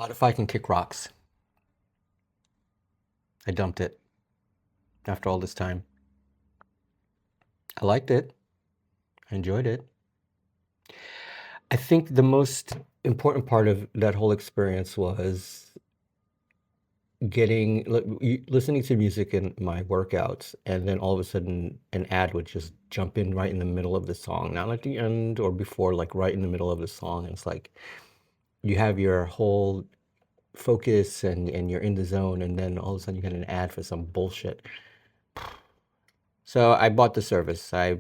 Spotify can kick rocks. I dumped it after all this time. I liked it. I enjoyed it. I think the most important part of that whole experience was listening to music in my workouts, and then all of a sudden an ad would just jump in right in the middle of the song, not at the end or before, like right in the middle of the song. And it's like you have your whole focus and you're in the zone, and then all of a sudden you get an ad for some bullshit. So I bought the service. I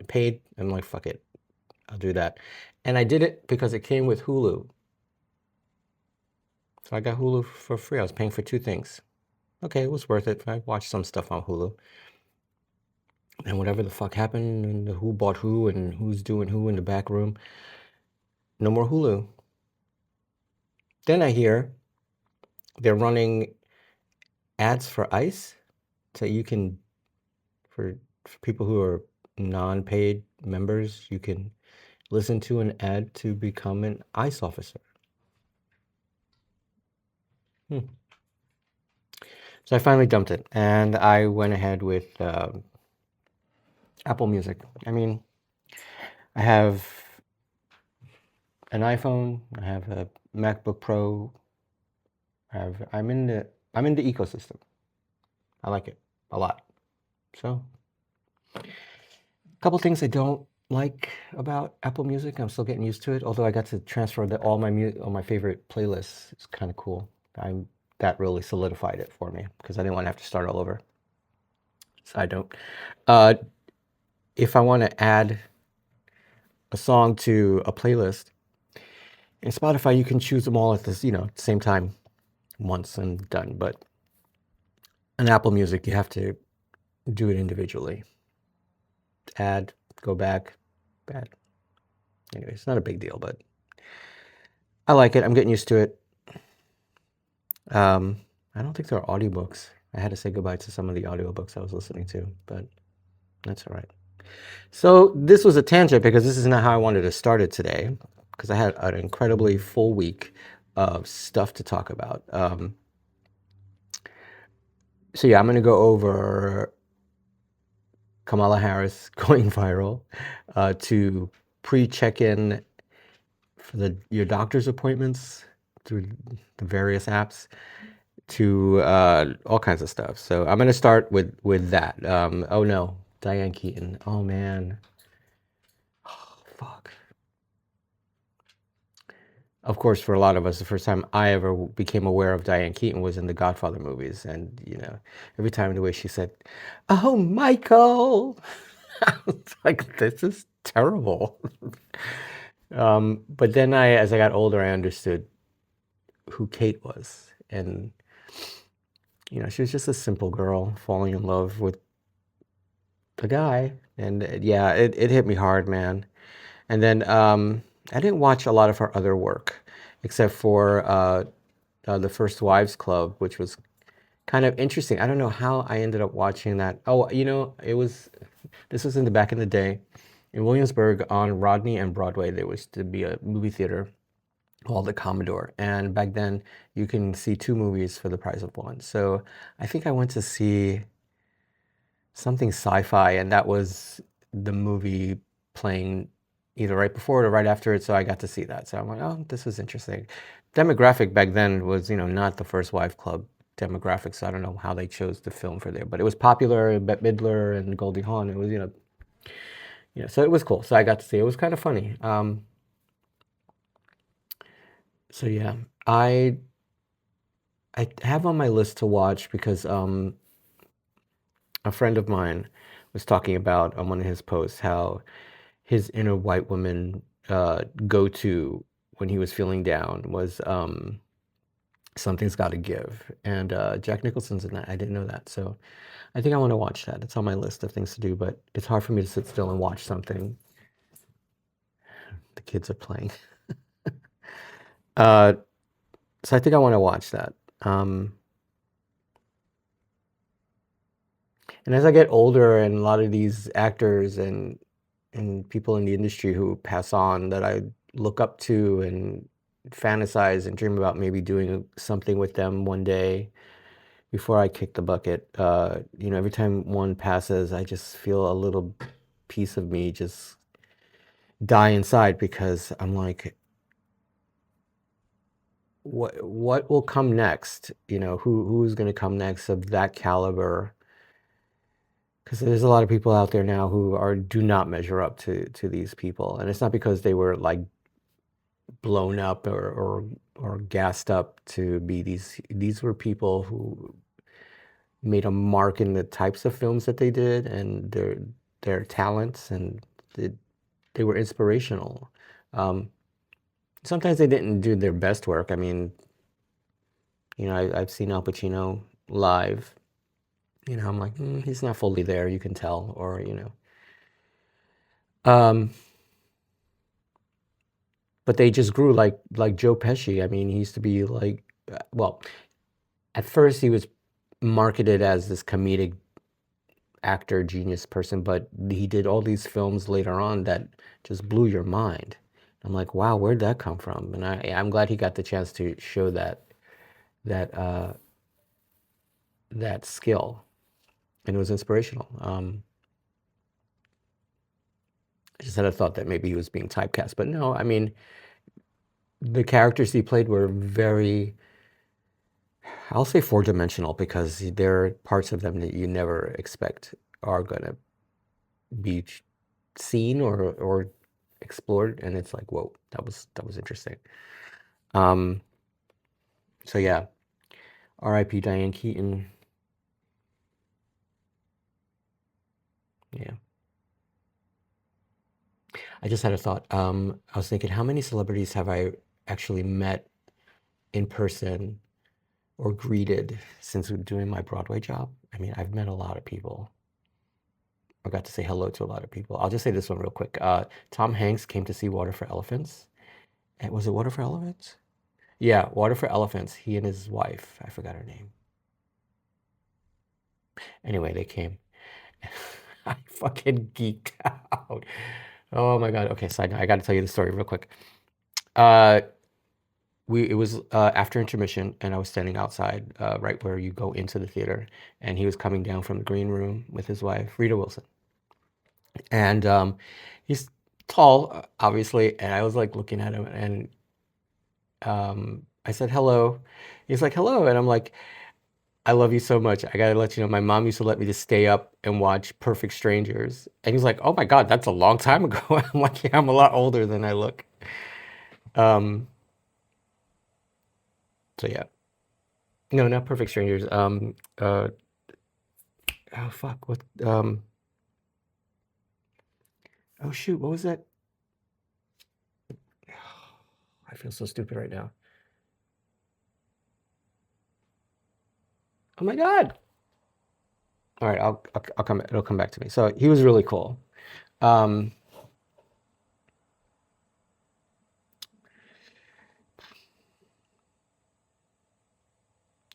paid. I'm like, fuck it, I'll do that. And I did it because it came with Hulu. So I got Hulu for free. I was paying for two things. Okay, it was worth it. I watched some stuff on Hulu. And whatever the fuck happened, and who bought who, and who's doing who in the back room, no more Hulu. Then I hear they're running ads for ICE, so you can, for people who are non-paid members, you can listen to an ad to become an ICE officer. So I finally dumped it, and I went ahead with Apple Music. I mean, I have an iPhone, I have a MacBook Pro. I'm in the ecosystem. I like it a lot. So, a couple things I don't like about Apple Music. I'm still getting used to it. Although I got to transfer all my favorite playlists. It's kind of cool. That really solidified it for me because I didn't want to have to start all over. So I don't. If I want to add a song to a playlist in Spotify, you can choose them all at this, same time, once and done. But in Apple Music, you have to do it individually. Add, go back, add. Anyway, it's not a big deal, but I like it. I'm getting used to it. I don't think there are audiobooks. I had to say goodbye to some of the audiobooks I was listening to, but that's all right. So this was a tangent because this is not how I wanted to start it today, because I had an incredibly full week of stuff to talk about. So yeah, I'm going to go over Kamala Harris going viral, to pre-check-in for your doctor's appointments through the various apps, to all kinds of stuff. So I'm going to start with that. Oh no, Diane Keaton. Oh man. Oh, fuck. Of course, for a lot of us, the first time I ever became aware of Diane Keaton was in the Godfather movies. And, every time the way she said, "Oh, Michael," I was like, this is terrible. But then as I got older, I understood who Kate was. And, she was just a simple girl falling in love with a guy. And yeah, it hit me hard, man. And then I didn't watch a lot of her other work, except for the First Wives Club, which was kind of interesting. I don't know how I ended up watching that. Oh, this was back in the day. In Williamsburg on Rodney and Broadway, there was to be a movie theater called the Commodore. And back then, you can see two movies for the price of one. So I think I went to see something sci-fi, and that was the movie playing either right before it or right after it. So I got to see that. So I'm like, oh, this was interesting. Demographic back then was, not the First Wife Club demographic. So I don't know how they chose to film for there, but it was popular. Bette Midler and Goldie Hawn. It was, so it was cool. So I got to see it. It was kind of funny. So yeah, I have on my list to watch because a friend of mine was talking about on one of his posts how his inner white woman go-to when he was feeling down was Something's Gotta Give. And Jack Nicholson's in that. I didn't know that. So I think I want to watch that. It's on my list of things to do, but it's hard for me to sit still and watch something. The kids are playing. So I think I want to watch that. And as I get older, and a lot of these actors and people in the industry who pass on that I look up to and fantasize and dream about maybe doing something with them one day before I kick the bucket. You know, every time one passes, I just feel a little piece of me just die inside because I'm like, what will come next? You know, who's going to come next of that caliber? Because there's a lot of people out there now who do not measure up to these people, and it's not because they were like blown up or gassed up to be these were people who made a mark in the types of films that they did and their talents, and they were inspirational. Um, Sometimes they didn't do their best work. I mean, you know, I've seen Al Pacino live. You know, I'm like, he's not fully there. You can tell, or you know, but they just grew like Joe Pesci. I mean, he used to be like, well, at first he was marketed as this comedic actor genius person, but he did all these films later on that just blew your mind. I'm like, wow, where'd that come from? And I'm glad he got the chance to show that that skill, and it was inspirational. I just had a thought that maybe he was being typecast, but no, I mean, the characters he played were very, I'll say four-dimensional, because there are parts of them that you never expect are gonna be seen or explored, and it's like, whoa, that was interesting. So yeah, R.I.P. Diane Keaton. Yeah, I just had a thought. I was thinking, how many celebrities have I actually met in person or greeted since doing my Broadway job? I mean, I've met a lot of people. I got to say hello to a lot of people. I'll just say this one real quick. Tom Hanks came to see Water for Elephants. Was it Water for Elephants? Yeah, Water for Elephants. He and his wife, I forgot her name. Anyway, they came. I fucking geeked out. Oh my God. Okay, side note, I got to tell you the story real quick. It was after intermission, and I was standing outside, right where you go into the theater, and he was coming down from the green room with his wife, Rita Wilson. And he's tall, obviously, and I was like looking at him, and I said, hello. He's like, hello. And I'm like, I love you so much. I gotta let you know, my mom used to let me just stay up and watch Perfect Strangers. And he's like, oh my God, that's a long time ago. I'm like, yeah, I'm a lot older than I look. Um, so yeah. No, not Perfect Strangers. Oh fuck, what, oh shoot, what was that? I feel so stupid right now. Oh my God. All right, I'll come, it'll come back to me. So he was really cool. Um,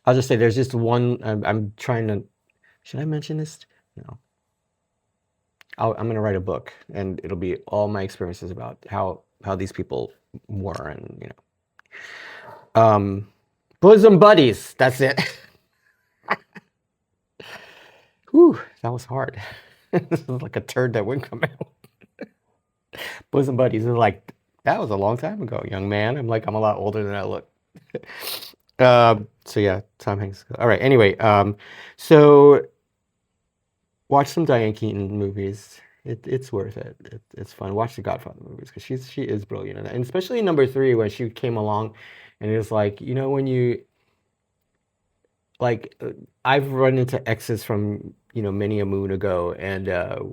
I'll just say there's just one, I'm trying to, should I mention this? No. I'm gonna write a book, and it'll be all my experiences about how these people were, and you know, bosom buddies. That's it. Whew, that was hard. This is like a turd that wouldn't come out. Bosom buddies is like, that was a long time ago, young man. I'm like, I'm a lot older than I look. So yeah, Tom Hanks. All right. Anyway, so watch some Diane Keaton movies. It's worth it. It's fun. Watch the Godfather movies, because she is brilliant in that, and especially in number 3 when she came along, and it was like, you know, when you like, I've run into exes from, you know, many a moon ago, and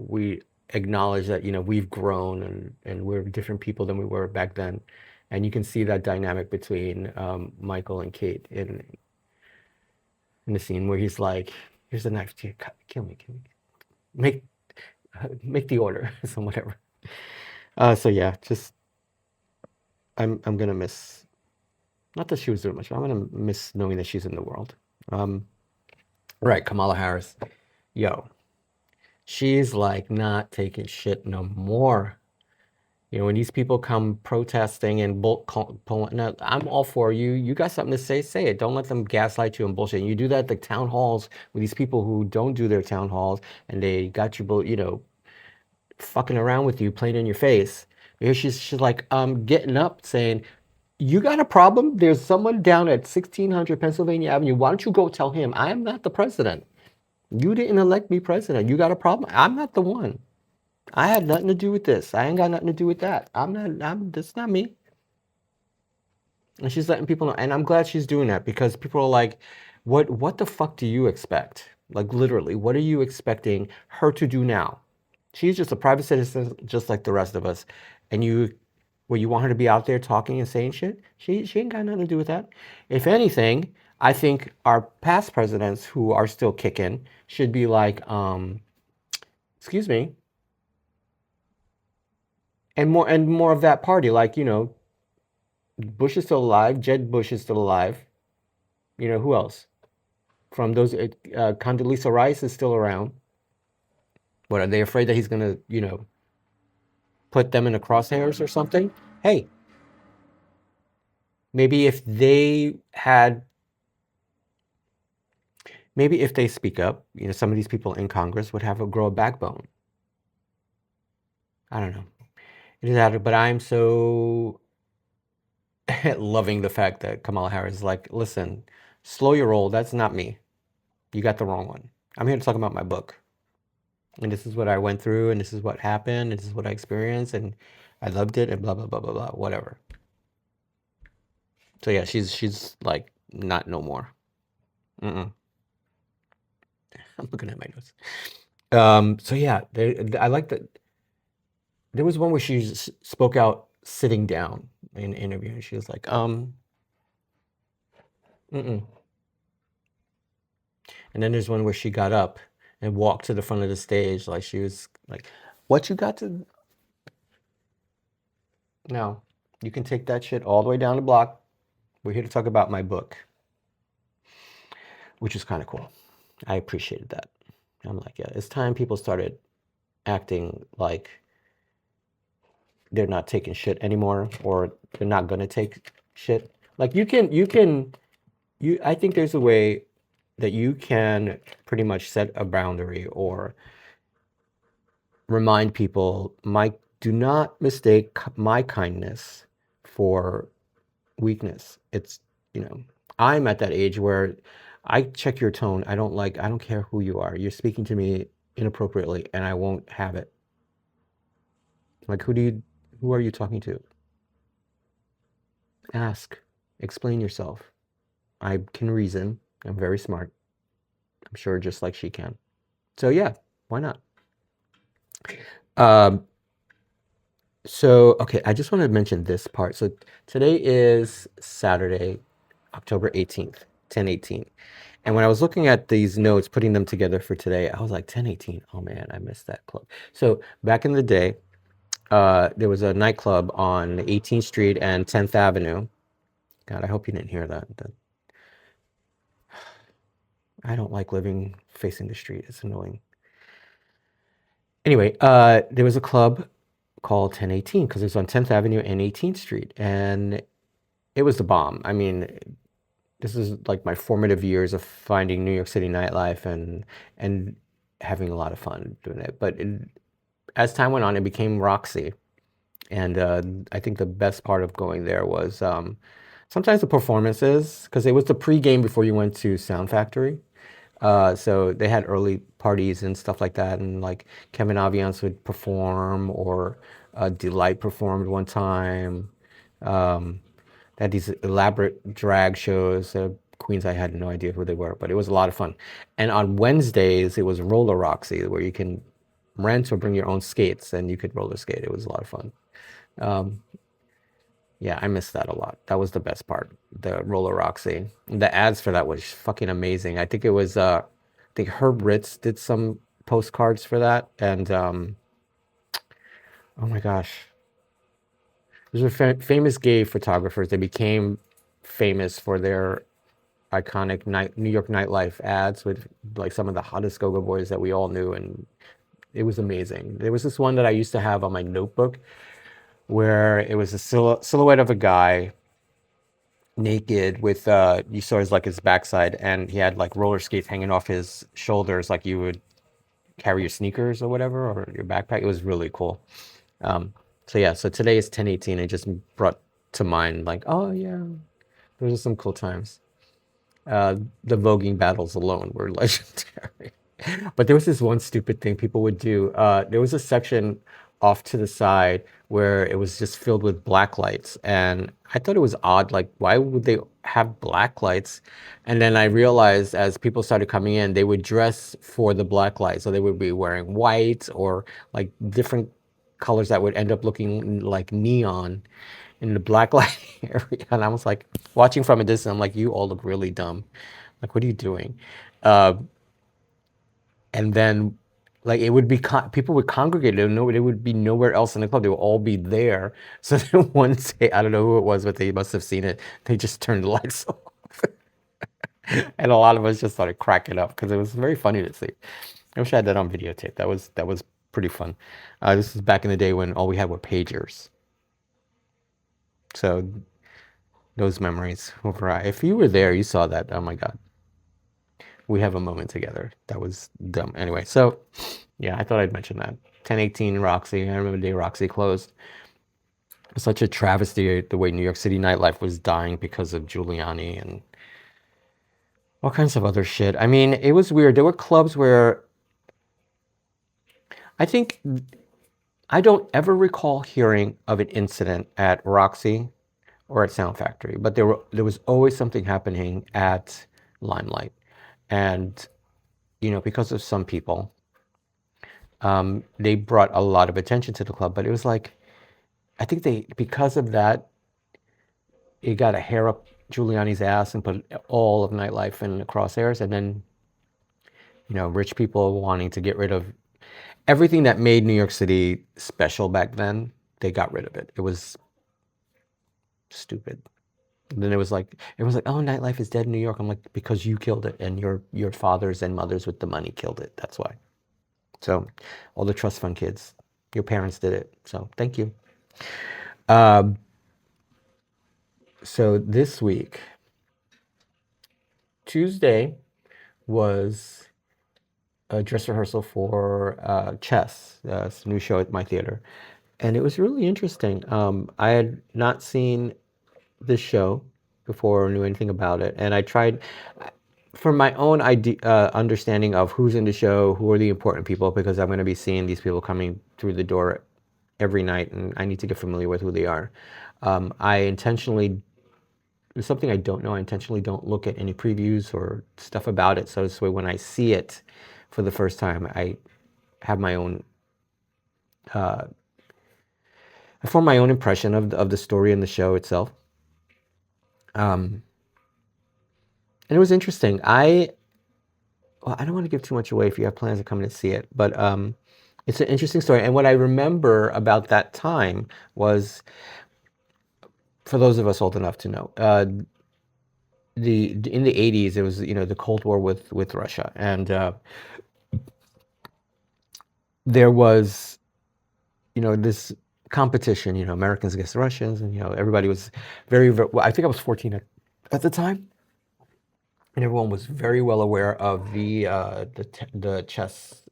we acknowledge that, you know, we've grown, and we're different people than we were back then, and you can see that dynamic between Michael and Kate in the scene where he's like, here's the knife, kill me, make the order, so whatever. So yeah, just I'm gonna miss, not that she was doing much, but I'm gonna miss knowing that she's in the world. Right, Kamala Harris, yo, she's like not taking shit no more. You know, when these people come protesting and pulling, no, I'm all for you. You got something to say it. Don't let them gaslight you and bullshit. And you do that at the town halls with these people who don't do their town halls, and they got you, you know, fucking around with you, playing in your face. Here she's like, getting up, saying, "You got a problem? There's someone down at 1600 Pennsylvania Avenue. Why don't you go tell him I am not the president? You didn't elect me president. You got a problem? I'm not the one. I had nothing to do with this. I ain't got nothing to do with that. That's not me." And she's letting people know. And I'm glad she's doing that because people are like, what the fuck do you expect? Like literally, what are you expecting her to do now? She's just a private citizen, just like the rest of us. And you want her to be out there talking and saying shit? She ain't got nothing to do with that. If anything, I think our past presidents who are still kicking should be like, excuse me, and more of that party. Like, you know, Bush is still alive. Jeb Bush is still alive. You know, who else? From those, Condoleezza Rice is still around. What, are they afraid that he's going to, you know, put them in the crosshairs or something? Hey, maybe if they had, maybe if they speak up, you know, some of these people in Congress would grow a backbone. I don't know. It is out, but I'm so loving the fact that Kamala Harris is like, listen, slow your roll. That's not me. You got the wrong one. I'm here to talk about my book. And this is what I went through, and this is what happened, and this is what I experienced, and I loved it, and blah, blah, blah, blah, blah, whatever. So yeah, she's like, not no more. I'm looking at my notes. So yeah, I like that. There was one where she spoke out sitting down in an interview, and she was like, mm-mm. And then there's one where she got up and walked to the front of the stage, like she was like, what you got to? No, you can take that shit all the way down the block. We're here to talk about my book, which is kind of cool. I appreciated that. I'm like, yeah, it's time people started acting like they're not taking shit anymore, or they're not gonna take shit. Like I think there's a way that you can pretty much set a boundary or remind people, do not mistake my kindness for weakness. It's, you know, I'm at that age where I check your tone. I don't care who you are. You're speaking to me inappropriately and I won't have it. Like, who are you talking to? Ask, explain yourself. I can reason. I'm very smart. I'm sure just like she can. So yeah, why not? So, okay, I just want to mention this part. So today is Saturday, October 18th, 10/18. And when I was looking at these notes, putting them together for today, I was like, 10/18. Oh man, I missed that club. So back in the day, there was a nightclub on 18th Street and 10th Avenue. God, I hope you didn't hear that. I don't like living facing the street. It's annoying. Anyway, there was a club called 10/18 because it was on 10th Avenue and 18th Street. And it was the bomb. I mean, this is like my formative years of finding New York City nightlife and having a lot of fun doing it. But as time went on, it became Roxy. And I think the best part of going there was sometimes the performances, because it was the pregame before you went to Sound Factory. So they had early parties and stuff like that, and like Kevin Aviance would perform, or Delight performed one time. They had these elaborate drag shows. Queens, I had no idea who they were, but it was a lot of fun. And on Wednesdays, it was Roller Roxy, where you can rent or bring your own skates, and you could roller skate. It was a lot of fun. Yeah, I missed that a lot. That was the best part, the Roller Roxy. The ads for that was fucking amazing. I think it was, I think Herb Ritz did some postcards for that, and oh my gosh, these were famous gay photographers. They became famous for their iconic New York nightlife ads with like some of the hottest go-go boys that we all knew, and it was amazing. There was this one that I used to have on my notebook where it was a silhouette of a guy naked with you saw his like his backside, and he had like roller skates hanging off his shoulders like you would carry your sneakers or whatever, or your backpack. It was really cool. Um, so yeah, so today is 10/18. It just brought to mind like, oh yeah, those are some cool times. Uh, the voguing battles alone were legendary. But there was this one stupid thing people would do. There was a section off to the side where it was just filled with black lights, and I thought it was odd. Like, why would they have black lights? And then I realized as people started coming in, they would dress for the black light, so they would be wearing white or like different colors that would end up looking like neon in the black light area. And I was like, watching from a distance, I'm like, you all look really dumb. Like, what are you doing? Uh, and then, like, it would be people would congregate. There would be nowhere else in the club. They would all be there. So then one day, I don't know who it was, but they must have seen it. They just turned the lights off, and a lot of us just started cracking up because it was very funny to see. I wish I had that on videotape. That was pretty fun. This is back in the day when all we had were pagers. So those memories were right. If you were there, you saw that. Oh my God. We have a moment together. That was dumb. Anyway, so yeah, I thought I'd mention that. 10/18 Roxy. I remember the day Roxy closed. It was such a travesty the way New York City nightlife was dying because of Giuliani and all kinds of other shit. I mean, it was weird. There were clubs where I think I don't ever recall hearing of an incident at Roxy or at Sound Factory, but there was always something happening at Limelight. And because of some people, they brought a lot of attention to the club. But it was like, I think because of that, it got a hair up Giuliani's ass and put all of nightlife in the crosshairs. And then, rich people wanting to get rid of everything that made New York City special back then. They got rid of it. It was stupid. And then it was like, oh, nightlife is dead in New York. I'm like, because you killed it, and your fathers and mothers with the money killed it. That's why. So, all the trust fund kids, your parents did it. So, thank you. Um, so this week, Tuesday, was a dress rehearsal for Chess, it's a new show at my theater, and it was really interesting. I had not seen this show before or knew anything about it, and I tried for my own understanding of who's in the show, who are the important people, because I'm going to be seeing these people coming through the door every night, and I need to get familiar with who they are. I intentionally, it's something I don't know. I intentionally don't look at any previews or stuff about it. So this way, when I see it for the first time, I have my own, I form my own impression of the story and the show itself. And it was interesting. Well, I don't want to give too much away if you have plans of coming to see it, but it's an interesting story. And what I remember about that time was, for those of us old enough to know, in the 80s, it was the Cold War with Russia, and there was this competition, Americans against the Russians, and everybody was very, very well, I think I was 14 at the time, and everyone was very well aware of the chess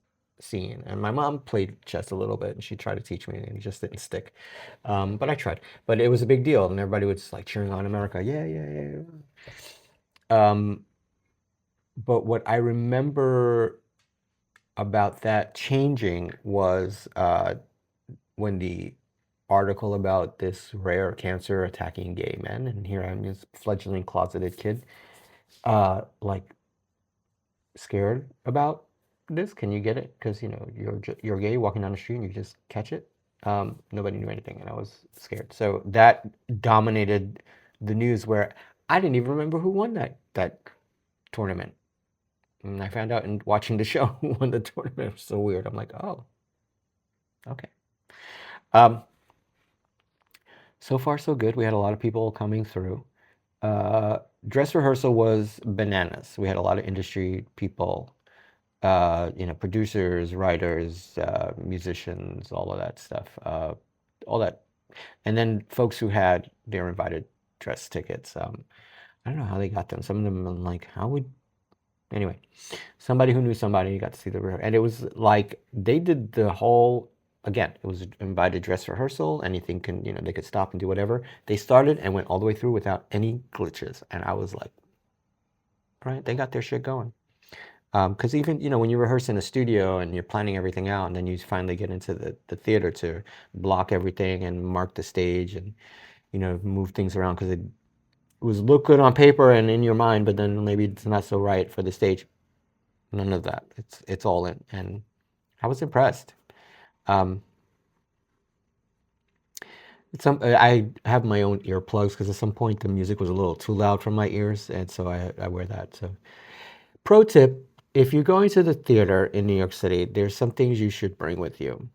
scene. And my mom played chess a little bit, and she tried to teach me, and it just didn't stick. But I tried. But it was a big deal, and everybody was like cheering on America. Yeah, yeah, yeah. But what I remember about that changing was when the article about this rare cancer attacking gay men, and here I'm this fledgling closeted kid, like scared about this. Can you get it? Because you're gay, walking down the street, and you just catch it. Nobody knew anything, and I was scared. So that dominated the news, where I didn't even remember who won that tournament. And I found out in watching the show who won the tournament. It was so weird. I'm like, oh, okay. So far, so good. We had a lot of people coming through. Dress rehearsal was bananas. We had a lot of industry people, producers, writers, musicians, all of that stuff. All that And then folks who had their invited dress tickets, I don't know how they got them. Some of them, I'm like, how would, anyway, somebody who knew somebody got to see the rehearsal. And it was like, they did the whole, again, it was an invited dress rehearsal. Anything can, they could stop and do whatever. They started and went all the way through without any glitches. And I was like, right, they got their shit going. Because even, when you rehearse in a studio and you're planning everything out, and then you finally get into the theater to block everything and mark the stage and, move things around because it was look good on paper and in your mind, but then maybe it's not so right for the stage. None of that. It's all in, and I was impressed. Um, I have my own earplugs because at some point the music was a little too loud for my ears, and so I wear that. So, pro tip: if you're going to the theater in New York City, there's some things you should bring with you.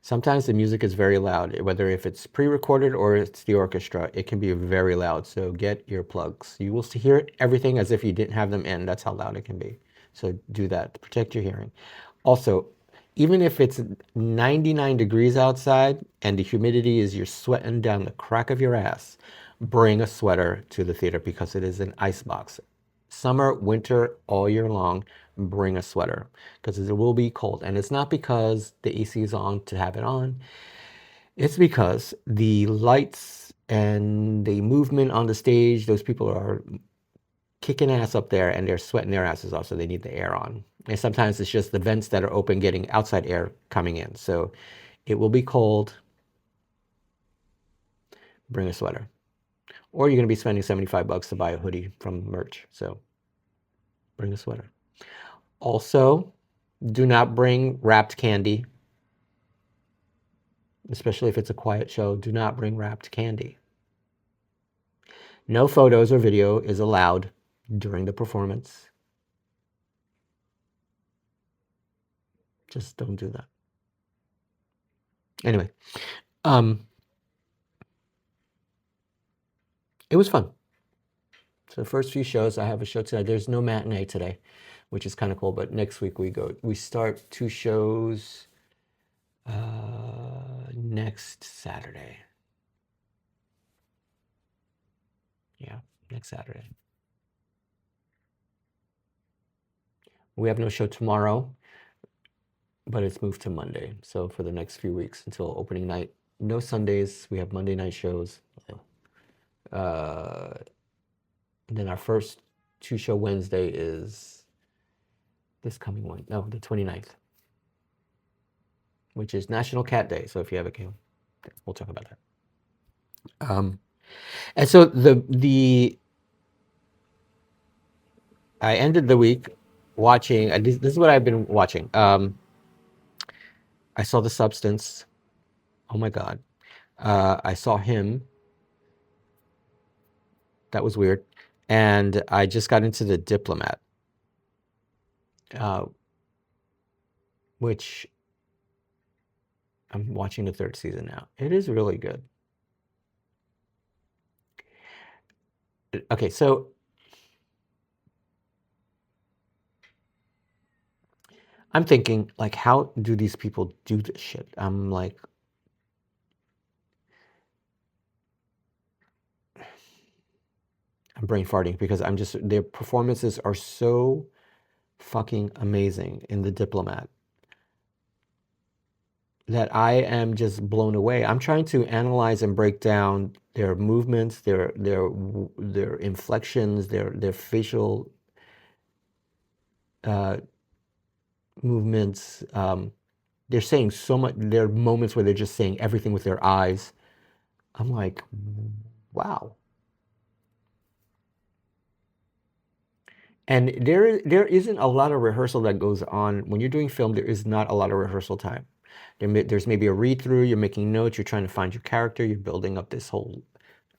Sometimes the music is very loud, whether if it's pre-recorded or it's the orchestra, it can be very loud. So get earplugs. You will hear everything as if you didn't have them in. That's how loud it can be. So do that to protect your hearing. Also, even if it's 99 degrees outside and the humidity is you're sweating down the crack of your ass, bring a sweater to the theater because it is an ice box. Summer, winter, all year long, bring a sweater because it will be cold. And it's not because the AC is on to have it on. It's because the lights and the movement on the stage, those people are kicking ass up there and they're sweating their asses off, so they need the air on. And sometimes it's just the vents that are open getting outside air coming in. So it will be cold. Bring a sweater. Or you're going to be spending $75 to buy a hoodie from merch. So bring a sweater. Also, do not bring wrapped candy, especially if it's a quiet show. Do not bring wrapped candy. No photos or video is allowed during the performance. Just don't do that. Anyway, it was fun. So the first few shows, I have a show today. There's no matinee today, which is kind of cool. But next week we start 2 shows next Saturday. Yeah, next Saturday. We have no show tomorrow, but it's moved to Monday. So for the next few weeks until opening night, no Sundays. We have Monday night shows. And then our first 2 show Wednesday is this coming one. No, the 29th, which is National Cat Day. So if you have a cat, we'll talk about that. And so I ended the week watching. This is what I've been watching. I saw The Substance. Oh my God. I saw Him. That was weird. And I just got into The Diplomat, which I'm watching the 3rd season now. It is really good. Okay, so I'm thinking, like, how do these people do this shit? I'm like, I'm brain farting because their performances are so fucking amazing in The Diplomat that I am just blown away. I'm trying to analyze and break down their movements, their inflections, their facial movements. They're saying so much. There are moments where they're just saying everything with their eyes. I'm like, wow. And there isn't a lot of rehearsal that goes on. When you're doing film, there is not a lot of rehearsal time. There's maybe a read-through, you're making notes, you're trying to find your character, you're building up this whole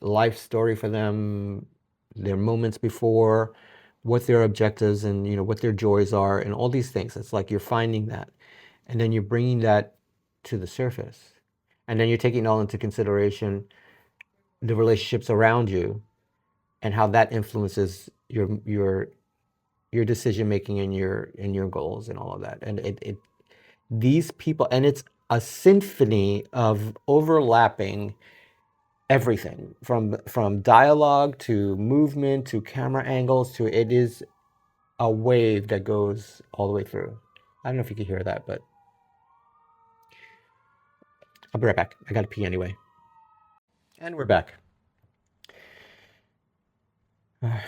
life story for them, their moments before, what their objectives and what their joys are, and all these things. It's like you're finding that, and then you're bringing that to the surface, and then you're taking all into consideration the relationships around you and how that influences your decision making and your goals and all of that. And these people, and a symphony of overlapping everything from dialogue to movement to camera angles to it is a wave that goes all the way through. I don't know if you can hear that, but I'll be right back. I gotta pee anyway. And we're back. I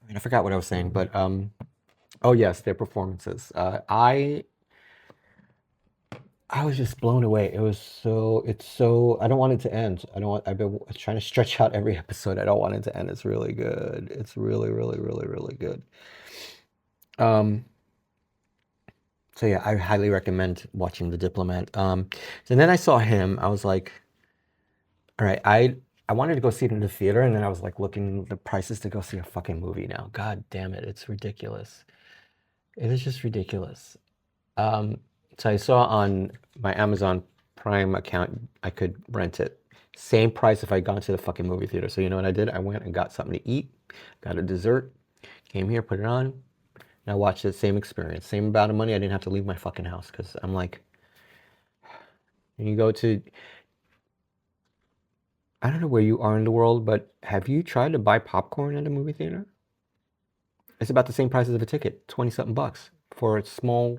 mean, I forgot what I was saying, but oh yes, their performances. I was just blown away. It's so, I don't want it to end. I've been trying to stretch out every episode. I don't want it to end. It's really good. It's really, really, really, really good. Um, so yeah, I highly recommend watching The Diplomat. And then I saw him. I was like, all right, I wanted to go see it in the theater, and then I was like looking the prices to go see a fucking movie now. God damn it, it's ridiculous. It is just ridiculous. Um, so I saw on my Amazon Prime account, I could rent it. Same price if I'd gone to the fucking movie theater. So you know what I did? I went and got something to eat, got a dessert, came here, put it on, and I watched it. Same experience, same amount of money. I didn't have to leave my fucking house because I'm like, when you go to, I don't know where you are in the world, but have you tried to buy popcorn at a movie theater? It's about the same price as a ticket, 20 something bucks for a small.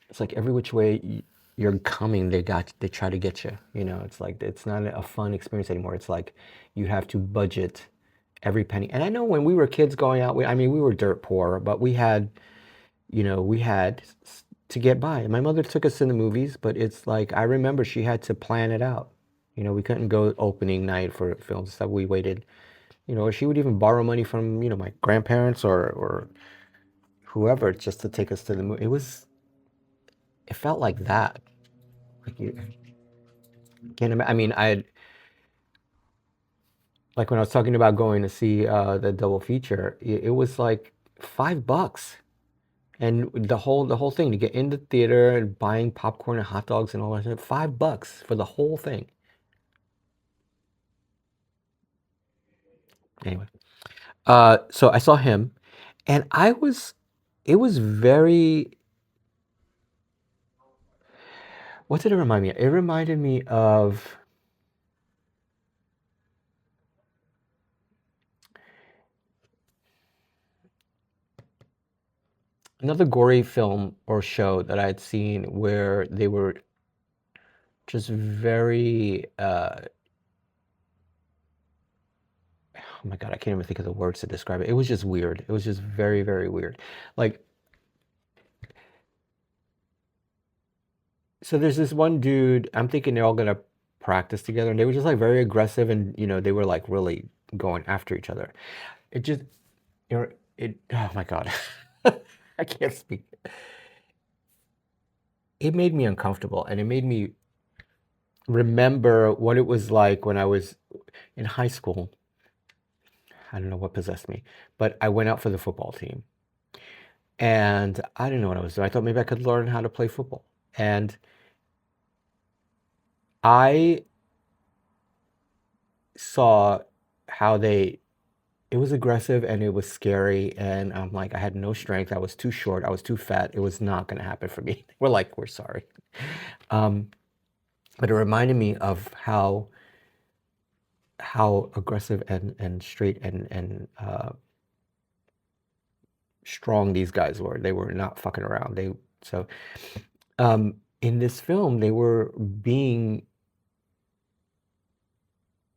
It's like every which way you're coming, they try to get you. You know, it's like it's not a fun experience anymore. It's like you have to budget every penny. And I know when we were kids going out, I mean, we were dirt poor, but we had, we had to get by. My mother took us in the movies, but it's like I remember she had to plan it out. We couldn't go opening night for films and stuff. We waited, or she would even borrow money from, my grandparents or whoever just to take us to the movie. It felt like that. Like you can't imagine. I mean, like when I was talking about going to see the double feature, it was like $5, and the whole thing to get in the theater and buying popcorn and hot dogs and all that shit, $5 for the whole thing. Anyway, so I saw him, and it was very. What did it remind me of? It reminded me of another gory film or show that I had seen where they were just very oh my God, I can't even think of the words to describe it. It was just weird. It was just very, very weird. Like, so there's this one dude, I'm thinking they're all gonna practice together, and they were just like very aggressive, and they were like really going after each other. It just, oh my God. I can't speak. It made me uncomfortable, and it made me remember what it was like when I was in high school. I don't know what possessed me, but I went out for the football team, and I didn't know what I was doing. I thought maybe I could learn how to play football. And I saw how it was aggressive and it was scary. And I'm like, I had no strength. I was too short. I was too fat. It was not going to happen for me. We're like, we're sorry. Um, but it reminded me of how aggressive and straight and strong these guys were. They were not fucking around. So in this film, they were being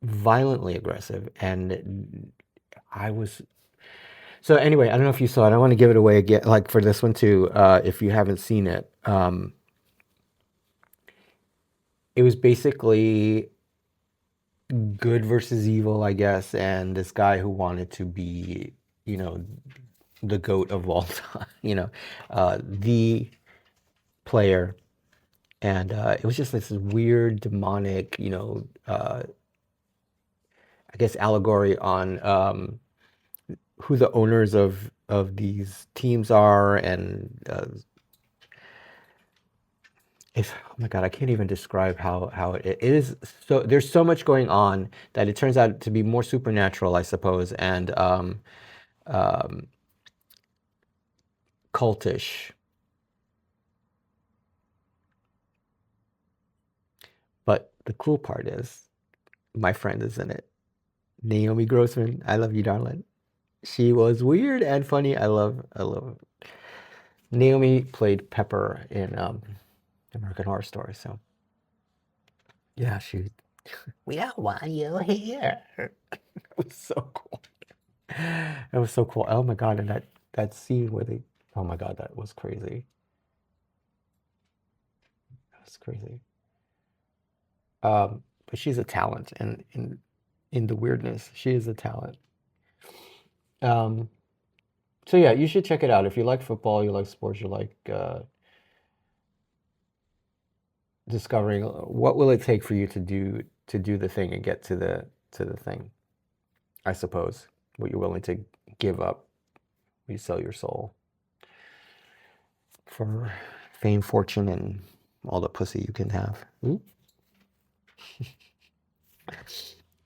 violently aggressive, and I was. So anyway, I don't know if you saw it. I want to give it away again, like for this one too, if you haven't seen it. It was basically good versus evil, I guess, and this guy who wanted to be, the GOAT of all time, the player. And it was just this weird demonic, I guess allegory on who the owners of these teams are, and Oh my God, I can't even describe how it is. So there's so much going on that it turns out to be more supernatural, I suppose, and um, cultish. But the cool part is my friend is in it. Naomi Grossman, I love you, darling. She was weird and funny. I love. Naomi played Pepper in American Horror Story. So yeah, we don't want you here. It was so cool. It was so cool. Oh my God, and that scene where they, oh my God, that was crazy. That was crazy. But she's a talent, and in the weirdness, she is a talent. Um, so yeah, you should check it out if you like football, you like sports, you like discovering what will it take for you to do the thing and get to the thing. I suppose what you're willing to give up, you sell your soul for fame, fortune, and all the pussy you can have. Ooh.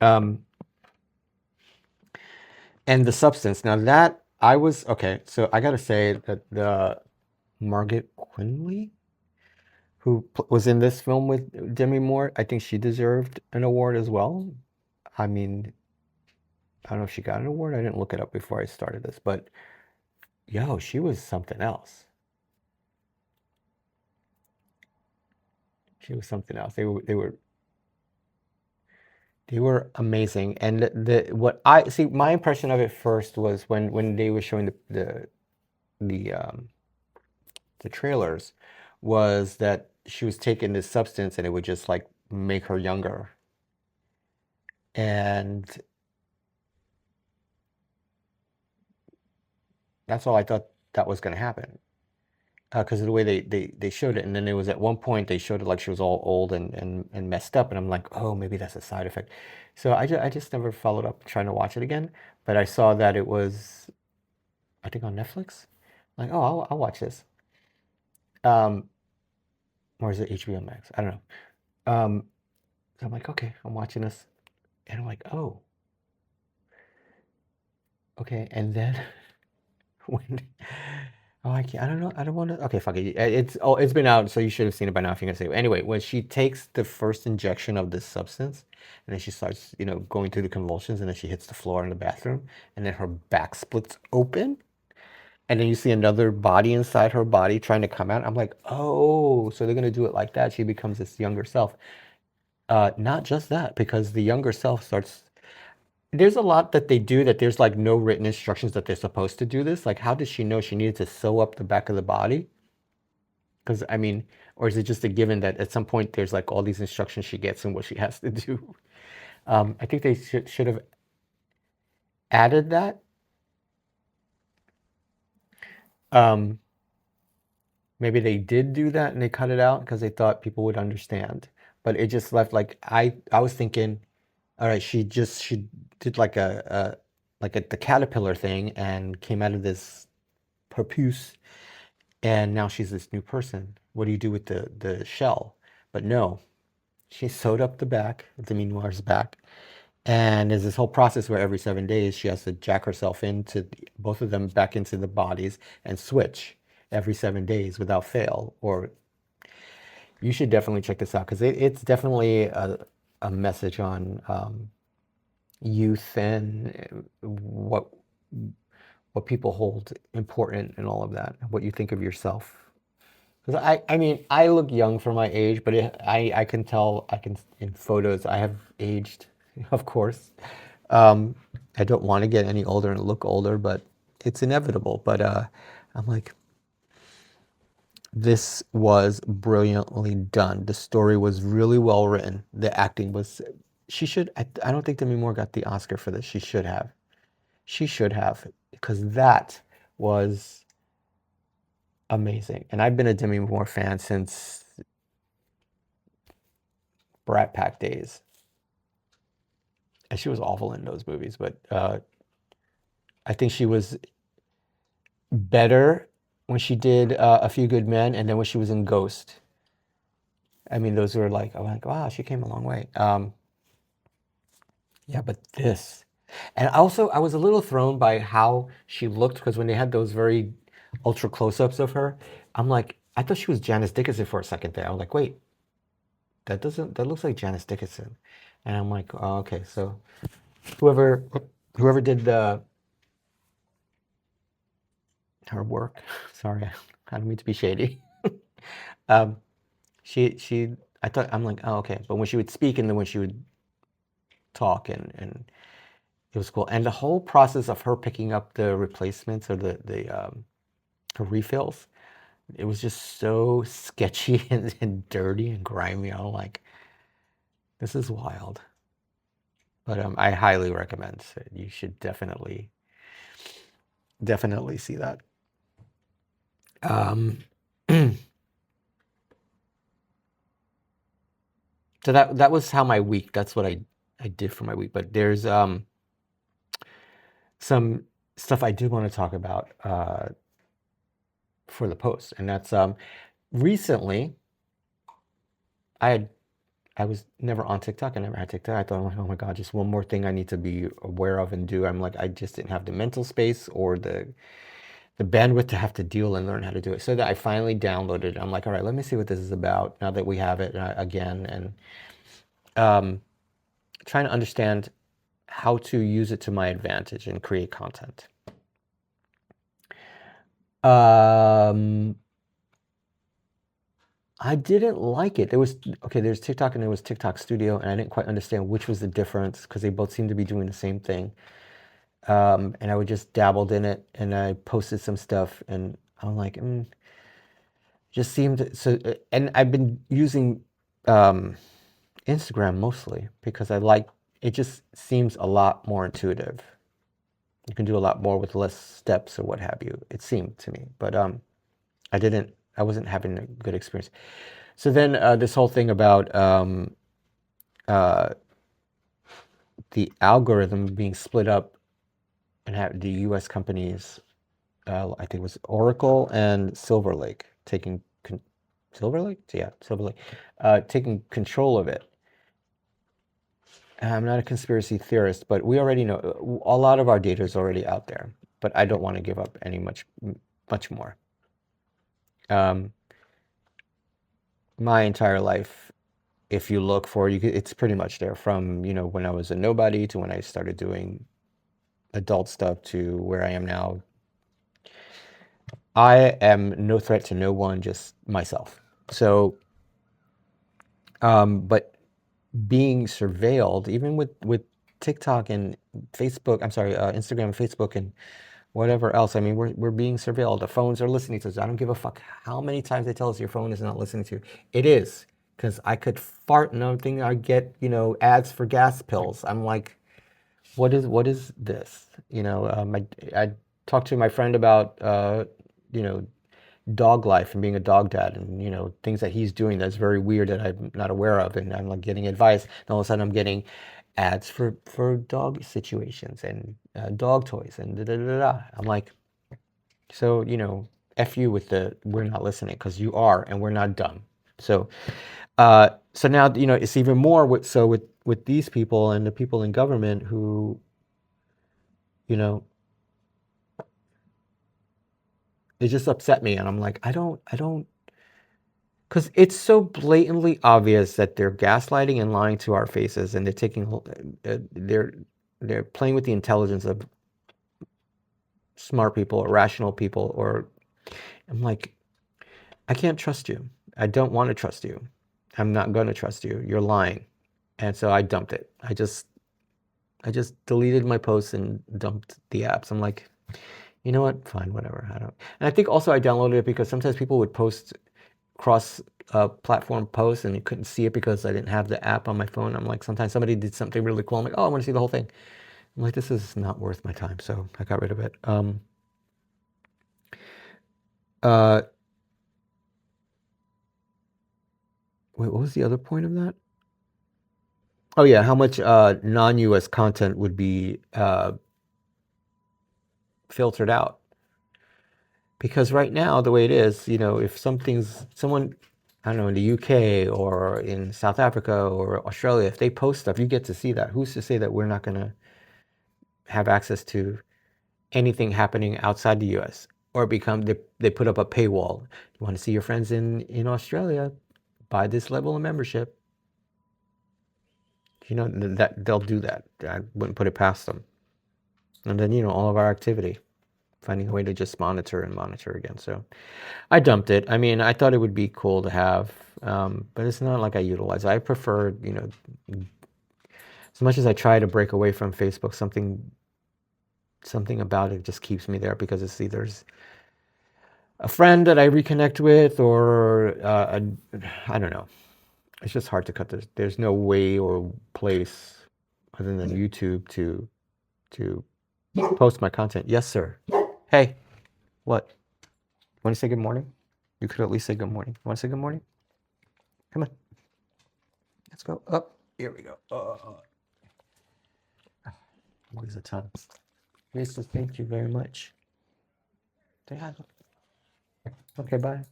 Um, and the substance. Now that I was okay, so I gotta say that the Margaret Qualley, who was in this film with Demi Moore, I think she deserved an award as well. I mean, I don't know if she got an award. I didn't look it up before I started this, but yo, she was something else. She was something else. They were amazing. And the what I see, my impression of it first was when they were showing the the trailers, was that she was taking this substance and it would just like make her younger. And that's all I thought that was going to happen. Because of the way they showed it. And then it was at one point they showed it like she was all old and messed up. And I'm like, oh, maybe that's a side effect. So I just never followed up trying to watch it again. But I saw that it was, I think, on Netflix. Like, oh, I'll watch this. Um, or is it HBO Max? I don't know. So I'm like, okay, I'm watching this. And I'm like, oh, okay. And then when, oh, I can't, I don't know. I don't want to, okay, fuck it. It's been out, so you should have seen it by now if you're gonna say it. Anyway, when she takes the first injection of this substance, and then she starts, going through the convulsions, and then she hits the floor in the bathroom, and then her back splits open, and then you see another body inside her body trying to come out. I'm like, oh, so they're gonna do it like that. She becomes this younger self. Not just that, because the younger self starts. There's a lot that they do that there's like no written instructions that they're supposed to do this. Like, how did she know she needed to sew up the back of the body? Because I mean, or is it just a given that at some point there's like all these instructions she gets and what she has to do? I think they should have added that. Um, Maybe they did do that and they cut it out because they thought people would understand. But it just left like I was thinking, all right, she did like the caterpillar thing and came out of this papoose, and now she's this new person. What do you do with the shell? But no, she sewed up the back, the Minoir's back, and there's this whole process where every 7 days she has to jack herself into both of them back into the bodies and switch every 7 days without fail. Or you should definitely check this out because it's definitely a message on youth and what people hold important and all of that, what you think of yourself. Because I mean, I look young for my age, but I can tell, in photos, I have aged, of course. Um, I don't want to get any older and look older, but it's inevitable. But I'm like, this was brilliantly done. The story was really well written. The acting was, I don't think Demi Moore got the Oscar for this. She should have. She should have, because that was amazing. And I've been a Demi Moore fan since Brat Pack days. And she was awful in those movies, but I think she was better when she did A Few Good Men, and then when she was in Ghost. I mean, those were like, I'm like, wow, she came a long way. Yeah, but this, and also I was a little thrown by how she looked because when they had those very ultra close-ups of her, I'm like, I thought she was Janice Dickinson for a second there. I was like, wait, that looks like Janice Dickinson, and I'm like, oh, okay, so whoever whoever did her work, sorry, I don't mean to be shady. um, she I thought I'm like, oh, okay, but when she would speak and then when she would talk and it was cool. And the whole process of her picking up the replacements or the her refills, it was just so sketchy and dirty and grimy. I'm like, this is wild. But I highly recommend it. You should definitely see that. Um, so that was how my week. That's what I did for my week. But there's some stuff I do want to talk about for the post, and that's recently I was never on TikTok. I never had TikTok. I thought, oh my God, just one more thing I need to be aware of and do. I'm like, I just didn't have the mental space or the bandwidth to have to deal and learn how to do it. So that I finally downloaded it. I'm like, all right, let me see what this is about now that we have it again, and trying to understand how to use it to my advantage and create content. I didn't like it. There's TikTok and there was TikTok Studio, and I didn't quite understand which was the difference because they both seem to be doing the same thing. And I would just dabbled in it, and I posted some stuff, and I'm like, just seemed so. And I've been using Instagram mostly because I like it. Just seems a lot more intuitive. You can do a lot more with less steps or what have you. It seemed to me, but I wasn't having a good experience. So then this whole thing about the algorithm being split up and have the U.S. companies, I think it was Oracle and Silver Lake taking Silver Lake, yeah, Silver Lake, taking control of it. I'm not a conspiracy theorist, but we already know a lot of our data is already out there. But I don't want to give up much more. My entire life, if you look for it, it's pretty much there from when I was a nobody to when I started doing adult stuff to where I am now. I am no threat to no one, just myself. So, but being surveilled, even with TikTok and Facebook, I'm sorry, Instagram and Facebook and whatever else. I mean, we're being surveilled. The phones are listening to us. I don't give a fuck how many times they tell us your phone is not listening to you. It is, because I could fart and I think I get ads for gas pills. I'm like, what is this? I talked to my friend about dog life and being a dog dad, and things that he's doing that's very weird that I'm not aware of, and I'm like getting advice, and all of a sudden I'm getting ads for dog situations and dog toys and da da da da. I'm like, so F you with the we're not listening, because you are, and we're not dumb. So so now it's even more with these people and the people in government who it just upset me, and I'm like, I don't, because it's so blatantly obvious that they're gaslighting and lying to our faces, and they're taking, they're playing with the intelligence of smart people or rational people, or I'm like, I can't trust you. I don't want to trust you. I'm not going to trust you. You're lying. And so I dumped it. I just deleted my posts and dumped the apps. I'm like, you know what? Fine, whatever. I don't. And I think also I downloaded it because sometimes people would post cross platform posts and you couldn't see it because I didn't have the app on my phone. I'm like, sometimes somebody did something really cool. I'm like, oh, I want to see the whole thing. I'm like, this is not worth my time. So I got rid of it. Wait, what was the other point of that? Oh yeah, how much non-US content would be filtered out? Because right now, the way it is, if someone I don't know, in the UK or in South Africa or Australia, if they post stuff, you get to see that. Who's to say that we're not going to have access to anything happening outside the US? Or they put up a paywall. You want to see your friends in Australia? Buy this level of membership. You know, that they'll do that. I wouldn't put it past them. And then, all of our activity, finding a way to just monitor and monitor again. So I dumped it. I mean, I thought it would be cool to have, but it's not like I utilize it. I prefer, as much as I try to break away from Facebook, something about it just keeps me there, because it's either a friend that I reconnect with or I don't know. It's just hard to cut this. There's no way or place other than YouTube to post my content. Yes, sir. Hey, what? Want to say good morning? You could at least say good morning. Want to say good morning? Come on. Let's go up. Here we go. Lose a ton. Lisa, thank you very much. Say hi. Okay, bye.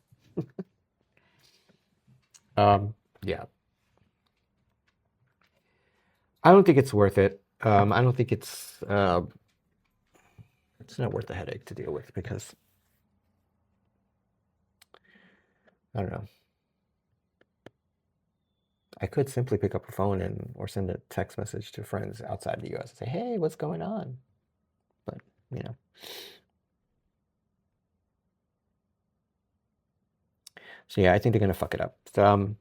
Yeah. I don't think it's worth it. I don't think it's not worth the headache to deal with, because I don't know. I could simply pick up a phone or send a text message to friends outside the US and say, hey, what's going on? But, So yeah, I think they're going to fuck it up. So,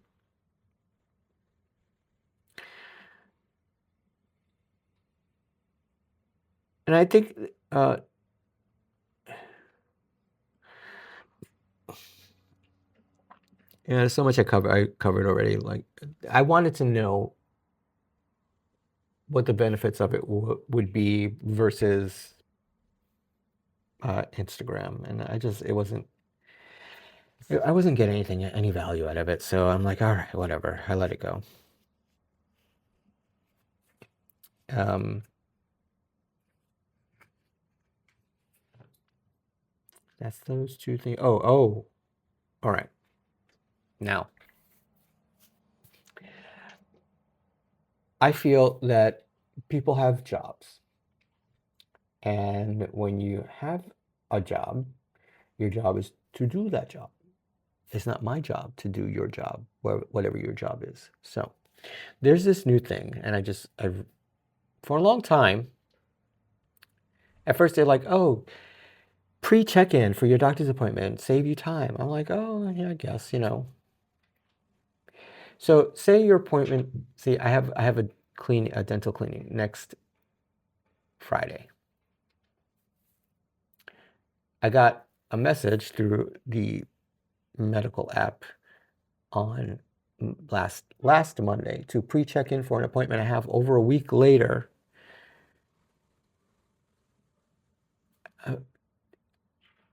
and I think there's so much I covered already. Like, I wanted to know what the benefits of it would be versus Instagram, and I wasn't getting any value out of it. So I'm like, all right, whatever. I let it go. That's those two things. Oh, all right. Now, I feel that people have jobs. And when you have a job, your job is to do that job. It's not my job to do your job, whatever your job is. So there's this new thing, and I've for a long time, at first they're like, oh, pre-check-in for your doctor's appointment, save you time. I'm like, oh, yeah, I guess, So say your appointment, see, I have a dental cleaning next Friday. I got a message through the medical app on last Monday to pre-check in for an appointment I have over a week later.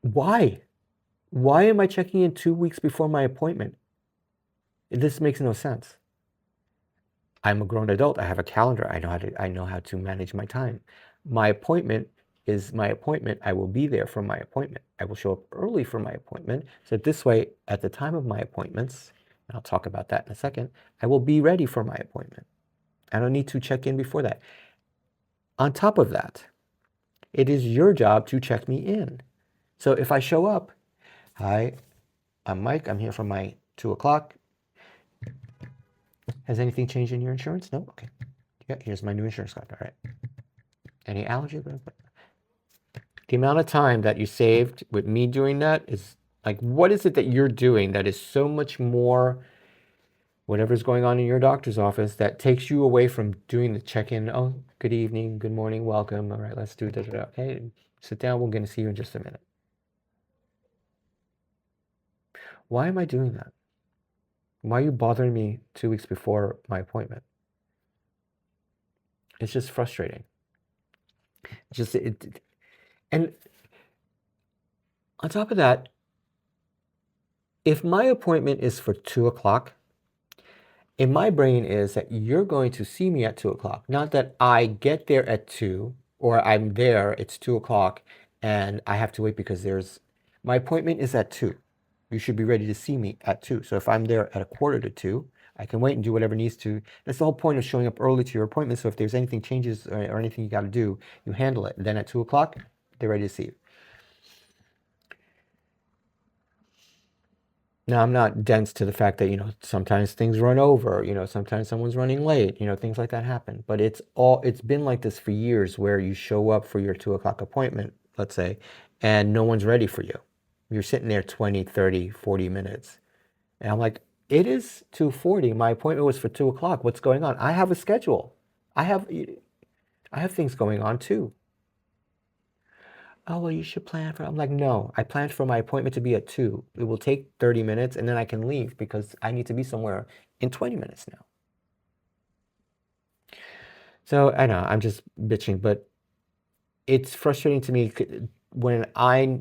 Why? Why am I checking in 2 weeks before my appointment? This makes no sense. I'm a grown adult. I have a calendar. I know how to manage my time. My appointment is my appointment. I will be there for my appointment. I will show up early for my appointment. So this way, at the time of my appointments, and I'll talk about that in a second, I will be ready for my appointment. I don't need to check in before that. On top of that, it is your job to check me in. So if I show up, hi, I'm Mike. I'm here for my 2 o'clock. Has anything changed in your insurance? No? Okay. Yeah, here's my new insurance card. All right. Any allergy? The amount of time that you saved with me doing that is like, what is it that you're doing that is so much more, whatever's going on in your doctor's office, that takes you away from doing the check-in? Oh, good evening, good morning, welcome. All right, let's do it. Okay, sit down. We're going to see you in just a minute. Why am I doing that? Why are you bothering me 2 weeks before my appointment? It's just frustrating. And on top of that, if my appointment is for 2 o'clock, in my brain is that you're going to see me at 2 o'clock, not that I get there at 2 or I'm there, it's 2 o'clock, and I have to wait because my appointment is at 2. You should be ready to see me at 2. So if I'm there at 1:45, I can wait and do whatever needs to. That's the whole point of showing up early to your appointment. So if there's anything changes or anything you got to do, you handle it. Then at 2 o'clock, they're ready to see you. Now, I'm not dense to the fact that, sometimes things run over, sometimes someone's running late, things like that happen. But it's been like this for years where you show up for your 2 o'clock appointment, let's say, and no one's ready for you. You're sitting there 20, 30, 40 minutes. And I'm like, it is 2:40. My appointment was for 2 o'clock. What's going on? I have a schedule. I have things going on too. Oh, well, you should plan for. I'm like, no, I planned for my appointment to be at 2. It will take 30 minutes and then I can leave because I need to be somewhere in 20 minutes now. So I know I'm just bitching, but it's frustrating to me when I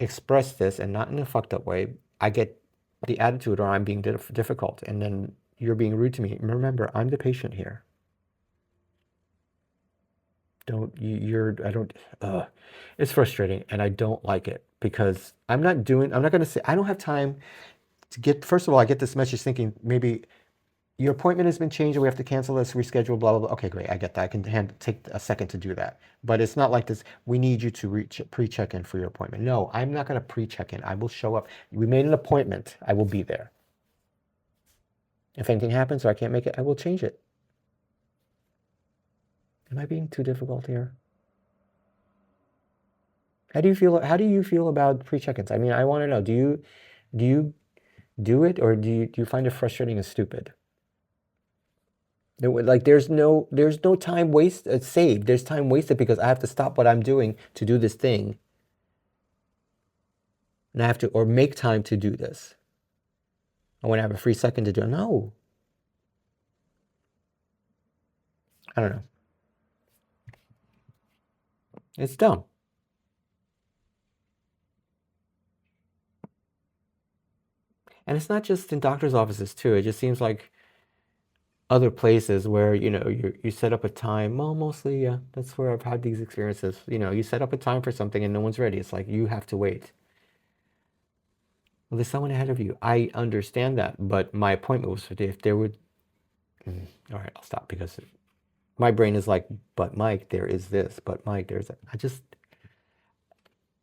express this, and not in a fucked up way, I get the attitude or I'm being difficult, and then you're being rude to me. Remember, I'm the patient here. It's frustrating and I don't like it because I'm not going to say, I don't have time to get, first of all, I get this message thinking maybe your appointment has been changed and we have to cancel this, reschedule, blah, blah, blah. Okay, great. I get that. I can take a second to do that. But it's not like this, we need you to pre-check in for your appointment. No, I'm not going to pre-check in. I will show up. We made an appointment. I will be there. If anything happens or I can't make it, I will change it. Am I being too difficult here? How do you feel about pre-check-ins? I mean, I want to know, do you do it, or do you find it frustrating and stupid? Like there's no time saved. There's time wasted because I have to stop what I'm doing to do this thing. And I have to, or make time to do this. I want to have a free second to do it. No. I don't know. It's dumb. And it's not just in doctor's offices too. It just seems like other places where, you set up a time. Well, mostly, yeah, that's where I've had these experiences. You set up a time for something and no one's ready. It's like you have to wait. Well, there's someone ahead of you. I understand that, but my appointment was for if there would. All right, I'll stop because my brain is like, but Mike, there is this. But Mike, there's that.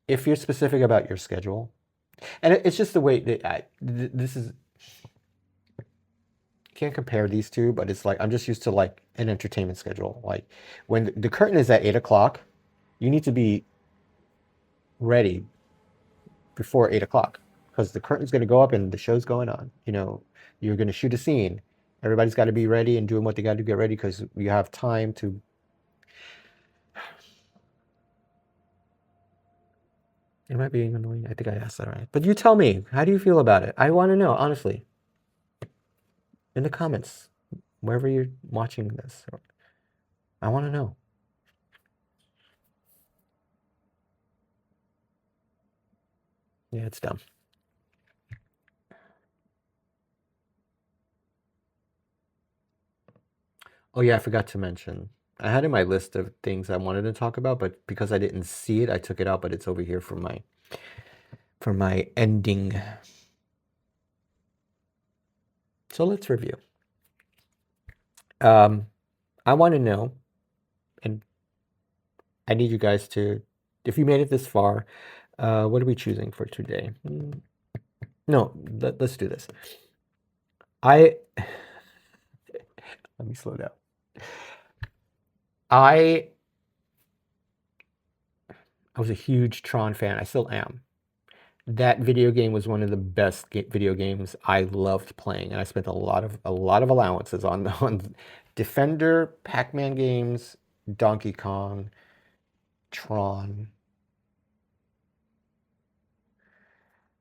If you're specific about your schedule, and it's just the way that this is. Can't compare these two, but it's like I'm just used to like an entertainment schedule. Like when the curtain is at 8 o'clock, you need to be ready before 8 o'clock because the curtain's going to go up and the show's going on. You're going to shoot a scene. Everybody's got to be ready and doing what they got to get ready because you have time to. Am I being annoying? I think I asked that right. But you tell me, how do you feel about it? I want to know, honestly. In the comments, wherever you're watching this. I want to know. Yeah, it's dumb. Oh yeah, I forgot to mention. I had in my list of things I wanted to talk about, but because I didn't see it, I took it out, but it's over here for my ending. So let's review. I want to know, and I need you guys to, if you made it this far, what are we choosing for today? No, let's do this. Let me slow down. I was a huge Tron fan. I still am. That video game was one of the best video games I loved playing, and I spent a lot of allowances on Defender, Pac-Man games, Donkey Kong, Tron,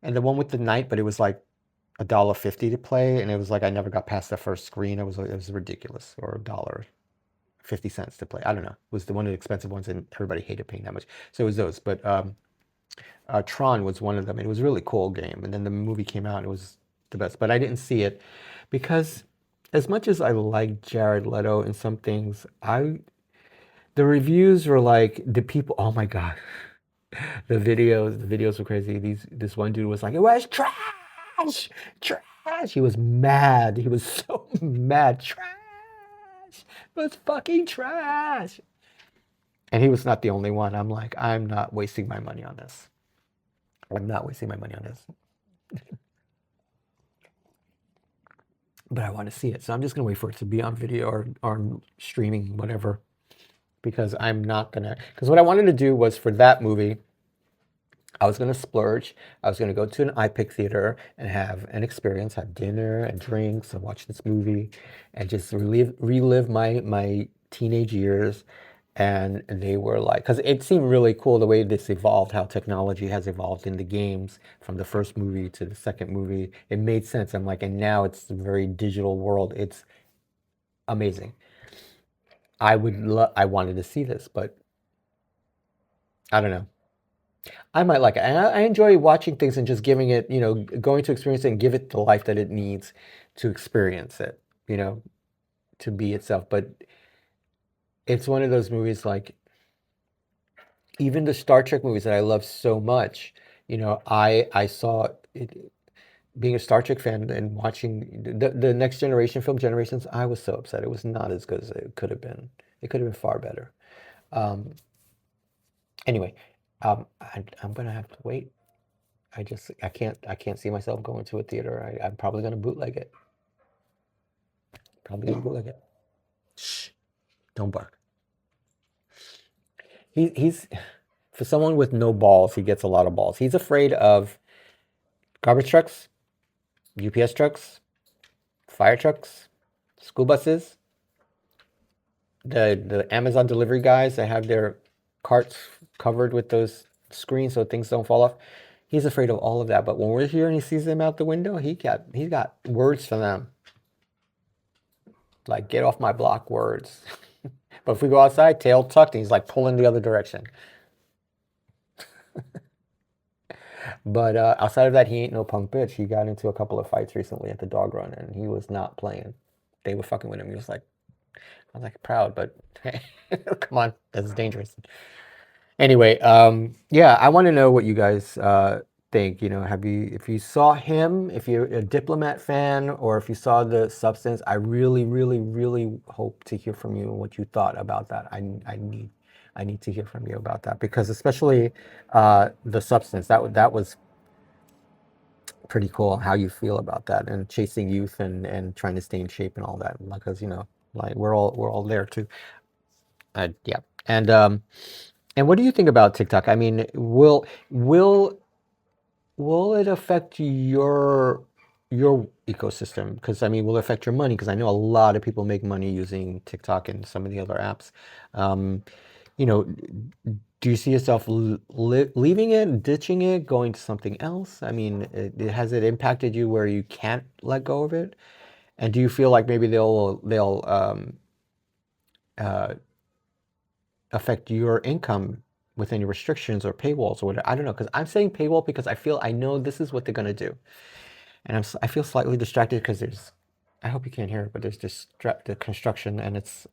and the one with the knight, but it was like $1.50 to play, and it was like I never got past the first screen. It was ridiculous, or $1.50 to play. I don't know. It was one of the expensive ones, and everybody hated paying that much. So it was those, but Tron was one of them. It was a really cool game, and then the movie came out and it was the best, but I didn't see it because as much as I like Jared Leto in some things, the reviews were like, the people, oh my God, The videos were crazy. This one dude was like, it was trash, trash. He was mad. He was so mad. Trash. It was fucking trash. And he was not the only one. I'm like, I'm not wasting my money on this. I'm not wasting my money on this. But I want to see it. So I'm just gonna wait for it to be on video or streaming, whatever. Because I'm not gonna. Because what I wanted to do was for that movie, I was gonna splurge. I was gonna go to an iPic theater and have an experience, have dinner and drinks and watch this movie, and just relive my teenage years. And they were like, because it seemed really cool the way this evolved, how technology has evolved in the games from the first movie to the second movie. It made sense. I'm like, and now it's a very digital world. It's amazing. I wanted to see this, but I don't know. I might like it. And I enjoy watching things and just giving it, going to experience it and give it the life that it needs to experience it, you know, to be itself. But it's one of those movies like even the Star Trek movies that I love so much, I saw it being a Star Trek fan and watching the Next Generation film, Generations. I was so upset. It was not as good as it could have been. It could have been far better. Um, anyway, I'm gonna have to wait. I can't see myself going to a theater. I'm probably gonna bootleg it. Probably gonna bootleg it. Shh, don't bark. He's for someone with no balls, he gets a lot of balls. He's afraid of garbage trucks, UPS trucks, fire trucks, school buses, the Amazon delivery guys that have their carts covered with those screens so things don't fall off. He's afraid of all of that. But when we're here and he sees them out the window, he's got words for them. Like, get off my block words. But if we go outside, tail tucked, and he's like pulling the other direction. But outside of that, he ain't no punk bitch. He got into a couple of fights recently at the dog run, and he was not playing. They were fucking with him. He was like, I was like, proud, but hey, come on, that's dangerous. Anyway, yeah, I want to know what you guys think. If you saw him, if you're a Diplomat fan, or if you saw the Substance, I really, really, really hope to hear from you and what you thought about that. I need to hear from you about that because especially the Substance, that was pretty cool. How you feel about that and chasing youth and trying to stay in shape and all that, because like we're all there too. Yeah, and what do you think about TikTok? I mean, will it affect your ecosystem? Because I mean, will it affect your money? Because I know a lot of people make money using TikTok and some of the other apps. Um, you know, do you see yourself leaving it, ditching it, going to something else? I mean, has it impacted you where you can't let go of it? And do you feel like maybe they'll uh, affect your income with any restrictions or paywalls or whatever? I don't know, because I'm saying paywall because I know this is what they're gonna do, and I feel slightly distracted because I hope you can't hear it, but there's the construction, and it's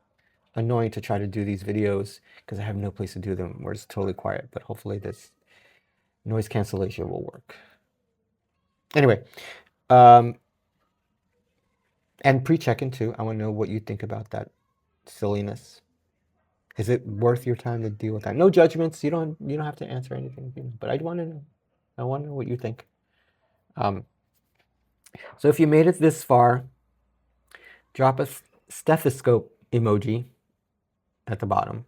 annoying to try to do these videos because I have no place to do them where it's totally quiet. But hopefully this noise cancellation will work. Anyway, um, and pre-check-in too. I want to know what you think about that silliness. Is it worth your time to deal with that? No judgments. You don't have to answer anything, but I want to know. I want to know what you think. Um, so if you made it this far, drop a stethoscope emoji at the bottom.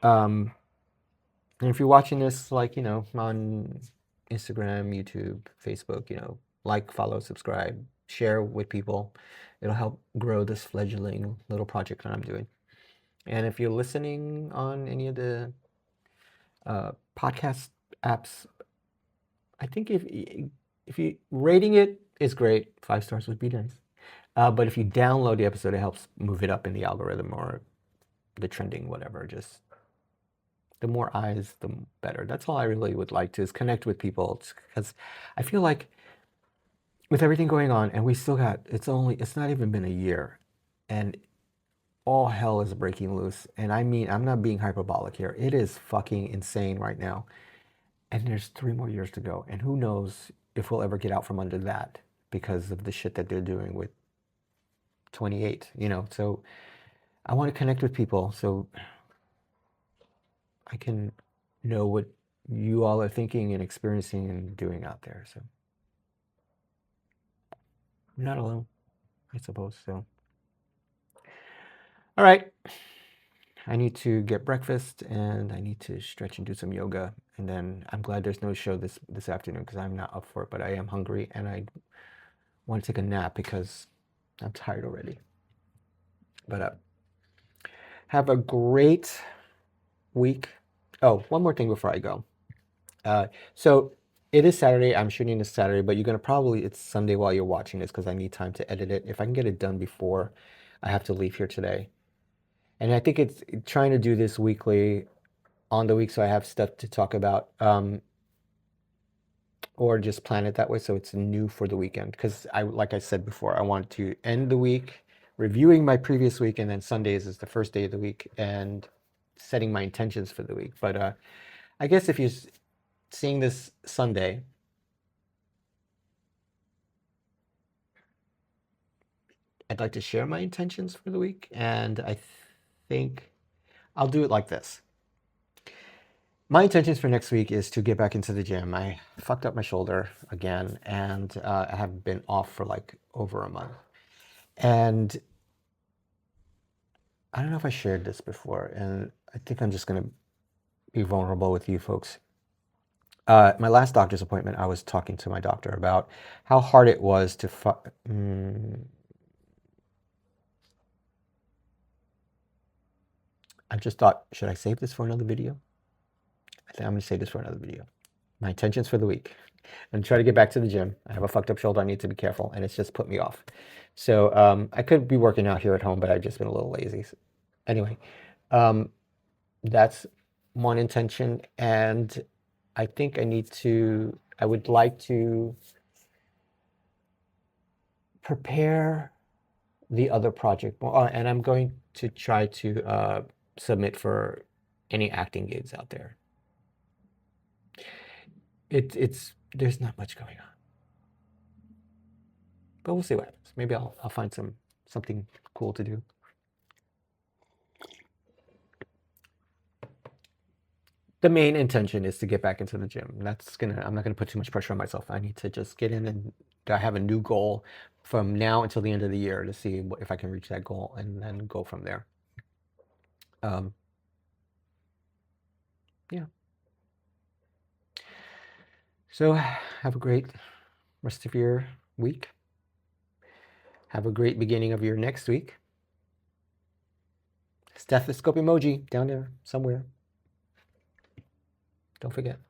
And if you're watching this, like, on Instagram, YouTube, Facebook, like, follow, subscribe, share with people. It'll help grow this fledgling little project that I'm doing. And if you're listening on any of the podcast apps, I think if you rating it is great. 5 stars would be nice. But if you download the episode, it helps move it up in the algorithm or the trending, whatever. Just the more eyes, the better. That's all I really would like to is connect with people, because I feel like with everything going on, and we still got it's not even been a year, and all hell is breaking loose. And I mean, I'm not being hyperbolic here. It is fucking insane right now. And there's 3 more years to go. And who knows if we'll ever get out from under that because of the shit that they're doing with 28, you know. So I want to connect with people so I can know what you all are thinking and experiencing and doing out there. So I'm not alone, I suppose. So, all right. I need to get breakfast and I need to stretch and do some yoga. And then I'm glad there's no show this afternoon because I'm not up for it, but I am hungry and I want to take a nap because I'm tired already. But have a great week. Oh, one more thing before I go. So it is Saturday. I'm shooting this Saturday, but you're gonna probably it's Sunday while you're watching this because I need time to edit it. If I can get it done before I have to leave here today. And I think it's trying to do this weekly on the week so I have stuff to talk about, or just plan it that way so it's new for the weekend. Because like I said before, I want to end the week reviewing my previous week, and then Sundays is the first day of the week and setting my intentions for the week. But I guess if you're seeing this Sunday, I'd like to share my intentions for the week, and I think I'll do it like this. My intentions for next week is to get back into the gym. I fucked up my shoulder again, and I have been off for like over a month. And I don't know if I shared this before, and I think I'm just going to be vulnerable with you folks. My last doctor's appointment, I was talking to my doctor about how hard it was to I just thought, should I save this for another video? I think I'm going to save this for another video. My intentions for the week. I'm trying to get back to the gym. I have a fucked up shoulder. I need to be careful, and it's just put me off. So I could be working out here at home, but I've just been a little lazy. So, anyway, that's one intention, and I think I would like to prepare the other project more, and I'm going to try to submit for any acting gigs out there. There's not much going on, but we'll see what happens. Maybe I'll find something cool to do. The main intention is to get back into the gym. I'm not gonna put too much pressure on myself. I need to just get in, and I have a new goal from now until the end of the year to see if I can reach that goal and then go from there. Yeah. So have a great rest of your week. Have a great beginning of your next week. Stethoscope emoji down there somewhere. Don't forget.